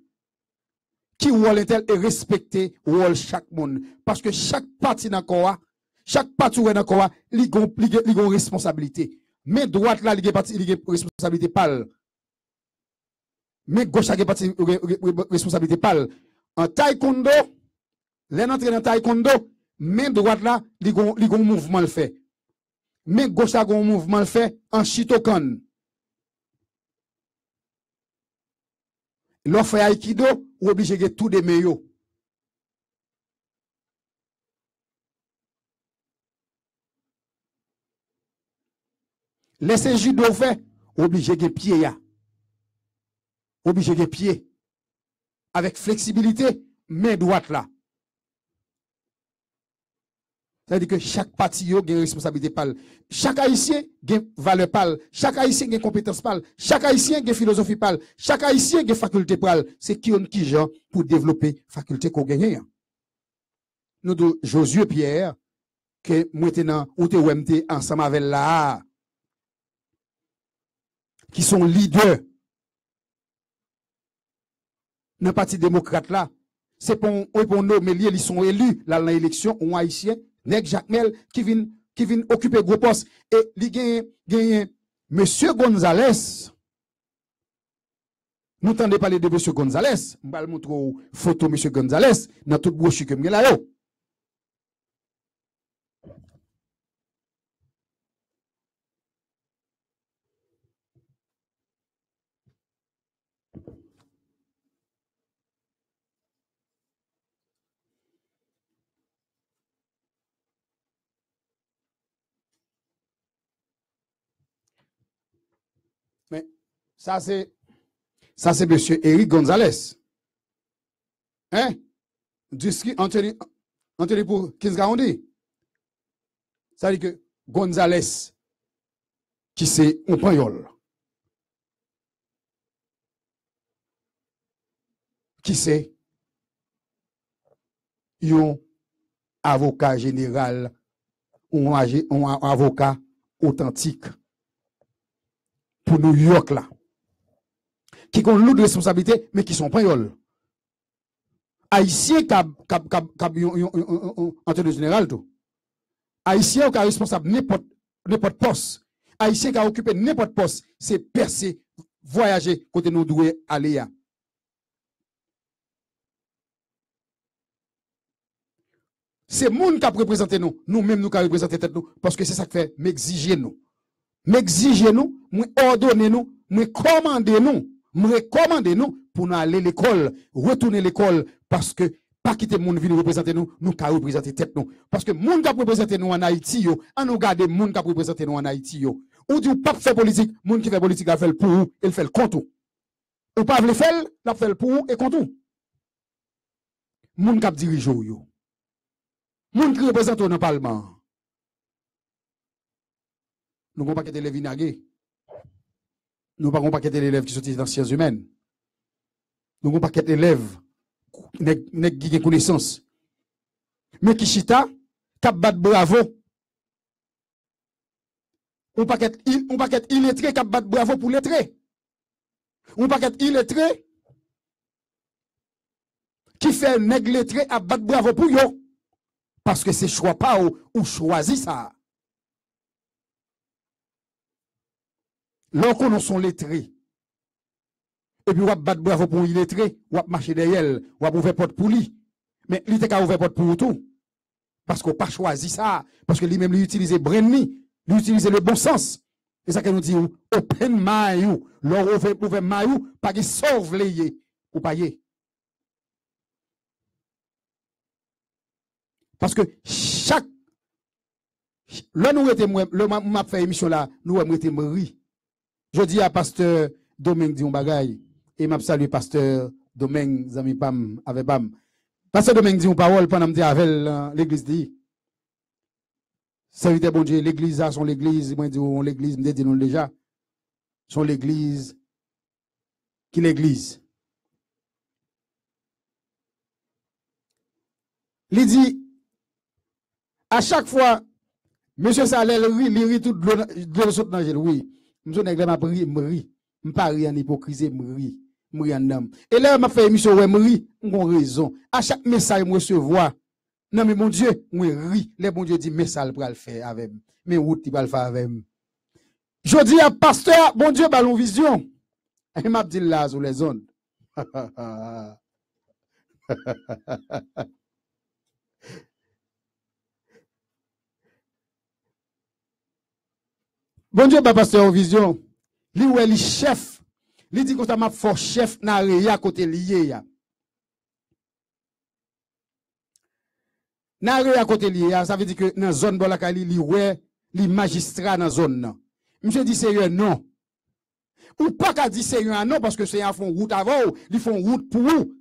Qui rôle est tel et respecter rôle chaque monde. Parce que chaque parti dans quoi, chaque parti dans quoi, il a une responsabilité. Mais droite là, il a une responsabilité pâle. Mais gauche a une responsabilité pâle. En taekwondo, les entrées dans taekwondo, mais droite là, il y a un mouvement le fait. Mais gauche a un mouvement le fait en Shitokan. L'offre Aikido, ou obligé de tout des meilleurs. Laissez judo fait, obligé de pied ya. Obligé de pied. Avec flexibilité, main droite là. C'est-à-dire que chaque parti a une responsabilité pâle. Chaque haïtien a une valeur pâle. Chaque haïtien a une compétence pâle. Chaque haïtien a une philosophie pâle. Chaque haïtien a une faculté pâle. C'est qui on qui genre pour développer faculté qu'on gagne. Nous de Josué Pierre, que maintenant, ou te OMT ensemble avec là, qui sont leaders dans le parti démocrate là, c'est pour nommer, ils sont élus là dans l'élection, on haïtien, Nèg Jacques Mel qui vient occuper gros poste et il gagne monsieur Gonzalez. Nous entendons parler de monsieur Gonzalez, je vais vous montrer une photo de monsieur Gonzalez dans toute brochure que je là yo. Mais ça c'est monsieur Eric Gonzalez. Hein? District Anthony pour 15 Garondi. Ça veut dire que Gonzalez, qui c'est un payol, qui c'est un avocat général ou un avocat authentique pour New York là, qui ont l'autre responsabilité, mais qui sont payol. Haïtien qui a en général tout. Haïtien qui est responsable n'importe poste. Haïtien qui a occupé n'importe poste, c'est percer, voyager côté nous doit aller. C'est monde qui a représenté nous, nous-mêmes nous qui représenté tête nous, parce que c'est ça qui fait m'exiger nous. M'exiger nous, m'ordonner nous, m'commander nous, m'recommander nous pour nous aller à l'école, retourner à l'école, parce que pas quitter monde venir représenter nous, nous qui représenter tête nous. Parce que monde qui représenter nous en Haïti, yo, on nous garde monde qui représenter nous en Haïti, yo. Ou dit ou pas faire politique, monde qui fait politique a fait le pour ou, il fait le contre. Ou pas le faire, il fait le pour ou et contre. Monde qui dirige yo. Monde qui représente dans le Parlement. Nous ne pouvons pas quitter les vinagués. Nous ne pouvons pas quitter les élèves qui sont dans les sciences humaines. Nous ne pouvons pas quitter les élèves qui ont connaissance. Mais qui chita, qui bat bravo On pas qu'être illettré qui bat bravo pour lettré. On pas qu'être illettré qui fait nèg lettré à battre bravo pour yo. Parce que c'est choix pas ou choisi ça. Lorsqu'on nous sont lettrés, et puis on va battre bravo pour illettré, on va marcher derrière, on va ouvrir porte pour lui. Mais il était qu'à ouvrir porte pour tout. Parce qu'on n'a pas choisi ça. Parce que lui-même, lui utilise brainy, lui utilise le bon sens. C'est ça qu'elle nous dit, open mind, l'on ouvre mind, pas de sauve les ou pas y. Parce que chaque, là nous était le m'a fait émission là, nous était mari. Je dis à pasteur Domingue dit un bagay et m'a salué pasteur Domingue zami pam avec pam. Pasteur Domingue dit une parole pendant me avec l'église dit. Serviteur bon Dieu, l'église a son l'église, moi dit l'église me dit nous déjà. Son l'église qui l'église. Il dit à chaque fois, monsieur Salel rit tout de l'eau saute dans le oui. Monsieur Nègre m'a pris, m'ri. M'pas rien en hypocrisie, m'ri en homme. Et là, m'a fait émission, ouais, m'ri, m'on raison. À chaque message, moi recevoir. Non, mais mon Dieu, moi ri. Le bon Dieu dit, message pour le faire avec. Mais route, il va le faire avec. Je dis à pasteur, bon Dieu, ballon vision. Il m'a dit là, sur les zones. Bon Dieu, pasteur en vision. Lui ou est chef. Lui dit que ça m'a fort chef na réa côté lié ya. Na réa côté lié ya, ça veut dire que dans zone bolakali li ouais, li magistrat dans zone nan. Monsieur dit c'est non. Ou pas qu'à dire c'est un non parce que c'est un font route avant, ils font route pour vous.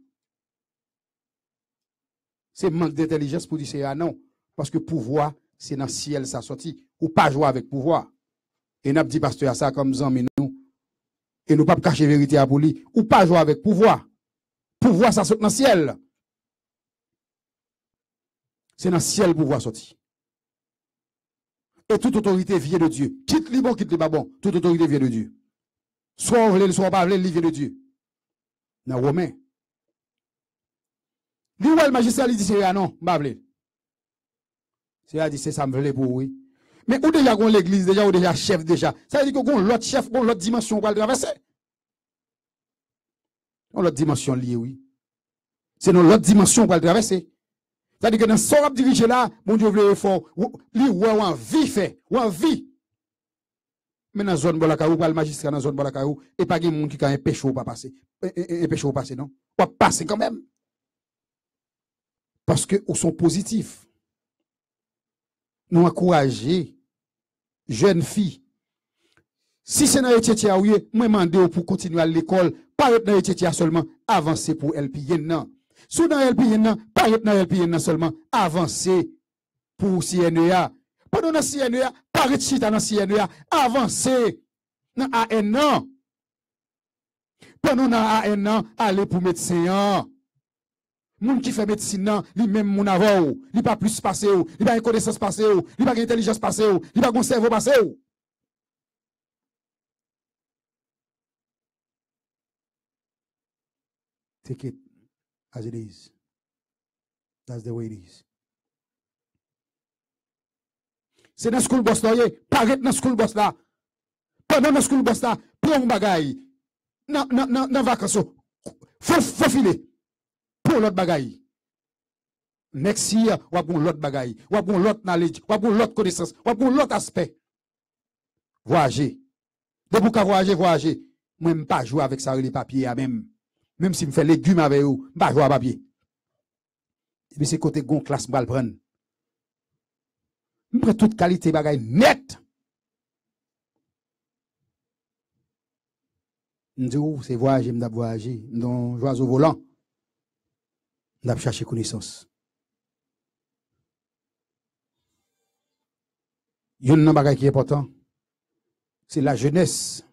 C'est manque d'intelligence pour dire c'est un non parce que pouvoir c'est dans ciel ça sorti ou pas jouer avec pouvoir. Et n'a dit pasteur ça comme zami nous. Et nous pas cacher vérité à pour lui ou pas jouer avec pouvoir. Pouvoir ça saute dans le ciel. C'est dans le ciel pouvoir sorti. Et toute autorité vient de Dieu. Quitte li bon, quitte li pas bon. Toute autorité vient de Dieu. Soit on veut, soit pas veut, il vient de Dieu. Dans Romain. Lui ou le magistrat il dit c'est non, pas veut. C'est à dire c'est ça me veut pour oui. Mais ou déjà qu'on l'église déjà ou déjà chef déjà. Ça veut dire qu'on l'autre chef, qu'on l'autre dimension pour le traverser. On l'autre dimension liée oui. C'est dans l'autre dimension pour le traverser. C'est-à-dire que dans ce qu'on dirige là, mon Dieu veut fort, lui ou en vie fait, ou en vie. Mais dans la zone bolakaou, pas le magistrat dans la zone bolakaou, et pas de monde qui a un péché ou pas passer. Un péché ou passer non. Pas passer quand même. Parce que ils sont positifs. Nous encourager jeunes filles. Si c'est dans Ethiopia, oui, moi demande pour continuer à l'école, pas être dans Ethiopia seulement, avancer pour LPN non. Sous dans LPN non, pas être dans LPN non seulement, avancer pour CNEA. Pendant dans CNEA, pas être chita dans CNEA, avancer dans AN non. Pendant dans AN non, aller pour médecin. Moun qui fait médecine, lui même moun avant, lui pas plus passé, lui pas une connaissance passé, lui pas une intelligence passé, lui pas un cerveau passé. Take it as it is. That's the way it is. C'est dans school boss là, paraît dans school boss là. Pendant dans school boss là, prends un bagay. Dans vacances, faut filer. Pour l'autre bagaille. Next year, ou pour l'autre bagaille, ou pour l'autre knowledge, ou pour l'autre connaissance, ou pour l'autre aspect. Voyager. De pour voyager. Moi, je ne pas jouer avec ça les papiers même. Même si je fais légumes avec vous, je ne pas jouer à papier. Et puis c'est côté gon classe mal prendre. Je prends toute qualité bagaille net. Je dis, c'est voyager, je voyager. Dans oiseau volant. On a cherché connaissance. Il y a un bagage qui est important. C'est la jeunesse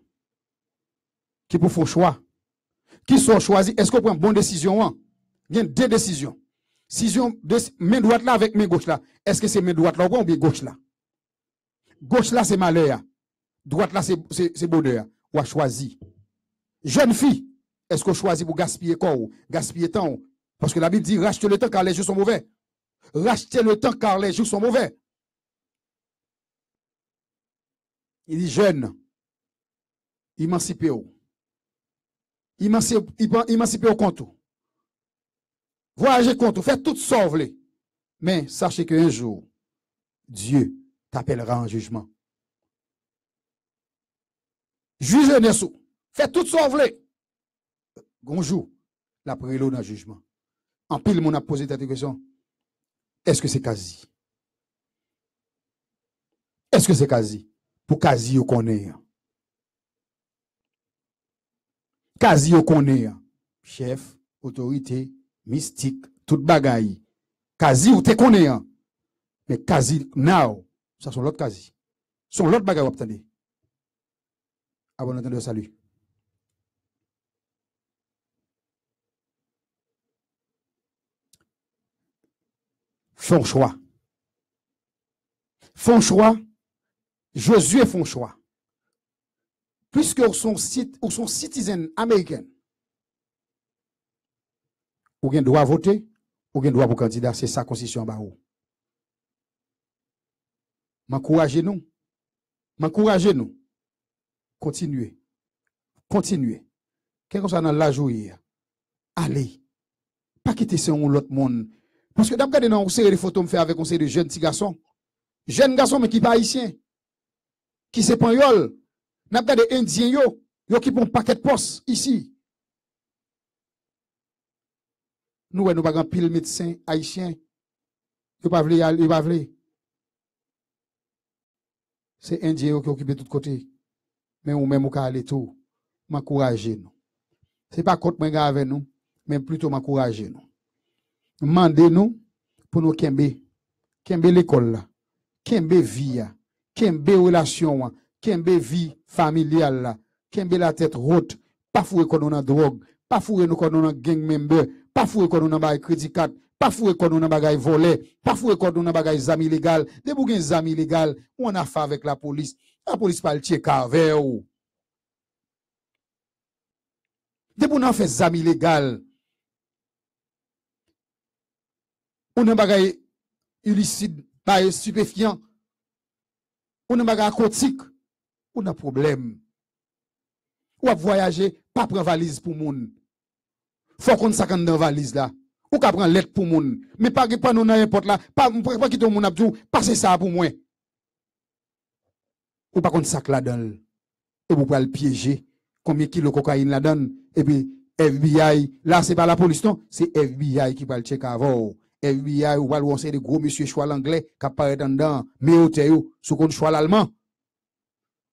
qui pour faire choix. Qui sont choisis. Est-ce qu'on prend une bonne décision? Il y a deux décisions. Décision de main droite là avec main gauche là. Est-ce que c'est main droite là ou bien gauche là? Gauche là c'est malheur. Droite là, c'est bonheur. Ou a choisi. Jeune fille, est-ce qu'on choisit pour gaspiller corps, gaspiller temps? Parce que la Bible dit, rachetez le temps car les jours sont mauvais. Rachetez le temps car les jours sont mauvais. Il dit, jeune, émancipez-vous. Émancipez-vous contre. Voyagez contre, faites tout ça, vous voulez. Mais sachez qu'un jour, Dieu t'appellera en jugement. Jugez Nessou. Faites tout ça, vous voulez. Bonjour, la prélo dans le jugement. En pile, mon a posé cette question. Est-ce que c'est quasi? Est-ce que c'est quasi? Pour quasi, vous connaissez. Quasi, vous connaissez. Chef, autorité, mystique, toute bagaille. Quasi, vous te connaissez. Mais quasi, now, ça sont l'autre quasi. Sont l'autre bagaille, vous attendez. Avant d'entendre le salut. Font choix. Font choix. Josué font choix. Puisque ils sont citoyens américains, ou bien droit voter, ou bien droit pour candidat, c'est sa constitution en haut. M'encouragez-nous. M'encouragez-nous. Continuez. Continuez. Qu'est-ce que ça dans la journée? Allez. Pas quitter ce l'autre monde. Parce que d'abord, dans une série de photos, me fait avec un série de jeunes petits garçons. Jeunes garçons, mais qui pas haïtiens. Qui se panyol. N'a pas des Indiens, yo qui font un paquet de postes ici. Nous, nous pas un pile médecin haïtien. Yo pas vle, yo pas vle. C'est Indien qui occupent tout côté. Mais ou même ou ka aller tout. M'encourager nous. C'est pas contre moi avec nous, mais plutôt m'encourager nous. Mandez-nous pour nous kembe l'école là, kembe vie, kembe relation, kembe vie familiale là, kembe la tête haute, pas fouer qu'on dans drogue, pas fouer nous qu'on dans gang member, pas fouer qu'on dans bagay crédit card, pas fouer qu'on dans bagay volé, pas fouer qu'on dans bagay zami légal, des bougen zami légal, on a fait avec la police pas le tirer carver ou. Des bougen on fait zami légal. On a bagay illicite, bagay stupéfiant. On a bagay aquatique. On a problème. Ou a voyager, pas prendre valise pour moun. Faut qu'on s'accorde dans valise là. Ou ka prendre lettre pour moun. Mais pas nous dans n'importe là. Pas quitter moun abdou, passer ça pour moi. Ou pas qu'on sac là dedans. Et vous pouvez le piéger. Combien de kilos de cocaïne là dedans. Et puis FBI, là c'est pas la police non, c'est FBI qui va le checker avant. FBI ou va c'est des gros monsieur choix l'anglais qui apparaît dedans, mais au théo sous qu'on choix l'allemand.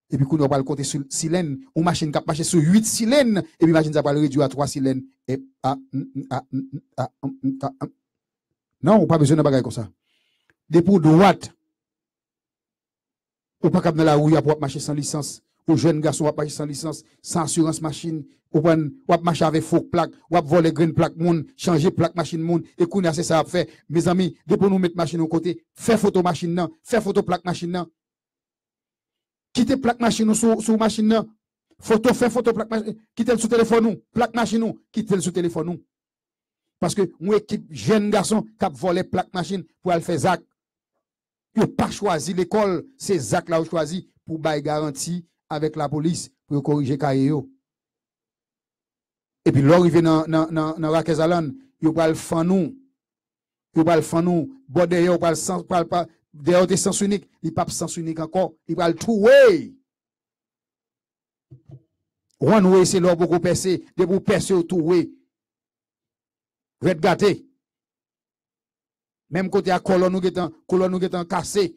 Et puis qu'on va le compter sur cylindre, ou machine qui marcher sur 8 cylindres et puis machine ça va le réduire à 3 cylindres et non, pas besoin de bagaille comme ça. Des pour droite. Ou pas capable dans la rue pour marcher sans licence. Aux jeunes garçons va marcher sans licence, sans assurance machine, ou va marcher avec faux plaque, ou va voler green plaque moun, changer plaque machine moun, et qu'on a c'est ça à faire. Mes amis, depuis nous mettre machine au côté, faire photo machine nan, faire photo plaque machine nan. Quittez plaque machine sous machine nan. Photo, faire photo plaque machine, quittez le sous téléphone nous, plaque machine nous, quittez le sous téléphone nous. Parce que nous équipe jeune garçon qui a volé plaque machine pour aller faire Zach. Ils n'ont pas choisi l'école, c'est Zach là où choisi pour bailler garantie avec la police pour corriger Kayo. Et puis l'arrivée dans Rakezalan, ils va le faire nous. Ils va le faire nous. Bon d'ailleurs, ils va le d'ailleurs des sens uniques, il pas sens unique encore, il va le trouver. One way c'est là beaucoup percer, de vous percer au tout way. Red gâté. Même côté à colonne nous getan cassé.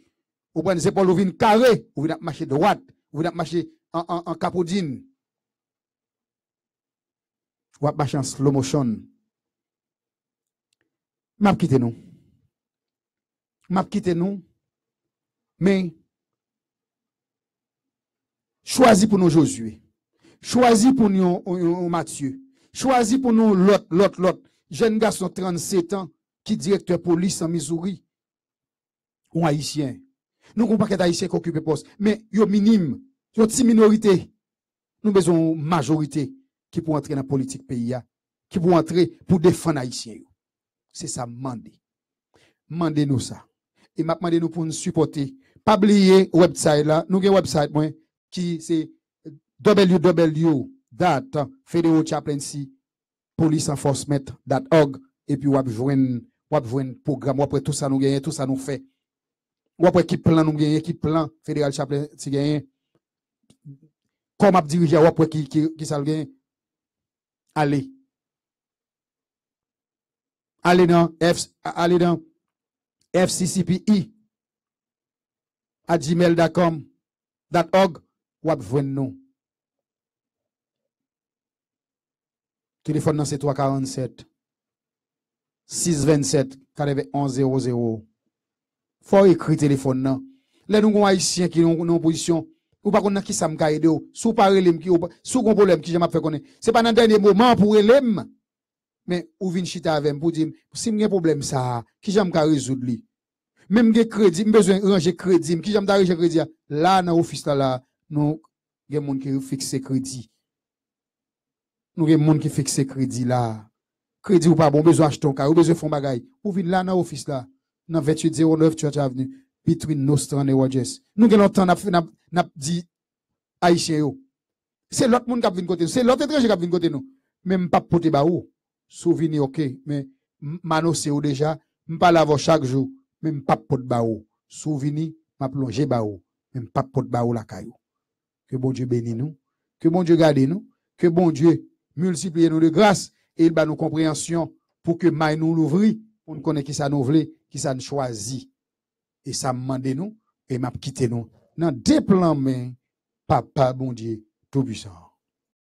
Ou prenez épaule ou vin carré, ou vin marcher droite, ou vin marcher en capoudine. Ou marcher en slow motion. M'a quitté nous. Mais choisis pour nous Josué. Choisis pour nous Mathieu. Choisis pour nous l'autre. Jeune garçon 37 ans qui directeur police en Missouri. Ou haïtien. Nous ne pouvons pas qu'être haïtien qui occupe poste. Mais yo minime. Une petite minorité. Nous besoin une majorité qui pour entrer dans la politique pays, qui pour entrer pour défendre Haïtiens. C'est ça, mandé. Mandez-nous ça. Et m'a demandé nous pour nous supporter. Pas oublier website là. Nous avons un website qui c'est www.federalchaplaincy.policenforcement.org et puis wap joindre programme après tout ça nous gagne tout ça nous fait. Ou après qui plan nous gagne qui plan Federal Chaplaincy gagne comme a diriger ou après qui ça gagne allez dans fccpi@gmail.com.org ou ap joindre nous. Téléphone dans c'est 347 627 9100. Faut écrire téléphone nan. Là nous haïtien qui en position ou pas connait qui ça me ka aider sous parler qui sous gon problème qui j'aime faire connait. C'est pas dans dernier moment pour relem mais ou vinn chita avec pour dire si m'gen problème ça qui j'aime ka résoudre li. Même gen crédit, besoin ranger crédit, qui j'aime ta ranger crédit là dans office là nous gen moun qui fixe crédit. Nous gen moun qui fixe crédit là. Crédit ou pas bon besoin acheter un car ou besoin fond bagay. Ou vinn là dans office là dans 2809 Church Avenue between Nostran et Rogers. Nous gen longtemps n'a dit haïtien yo. C'est l'autre monde qui vinn côté, c'est l'autre étranger qui vinn côté nous. Même pas pote ba ou. Souvenir OK, mais manosé ou déjà, m'pa lavo chaque jour, même pas pote ba ou. Souvenir m'a plongé ba ou, même pas pote ba ou la caillou. Que bon Dieu bénisse nous, que bon Dieu garde nous, que bon Dieu multiplie nous de grâce et il ba nous compréhension pour que maille nous l'ouvrir, pour nous connaître qui ça nous veut, qui ça nous choisit. Et ça mande nous et m'a quitté nous. Dans des plans mais papa bon Dieu tout puissant.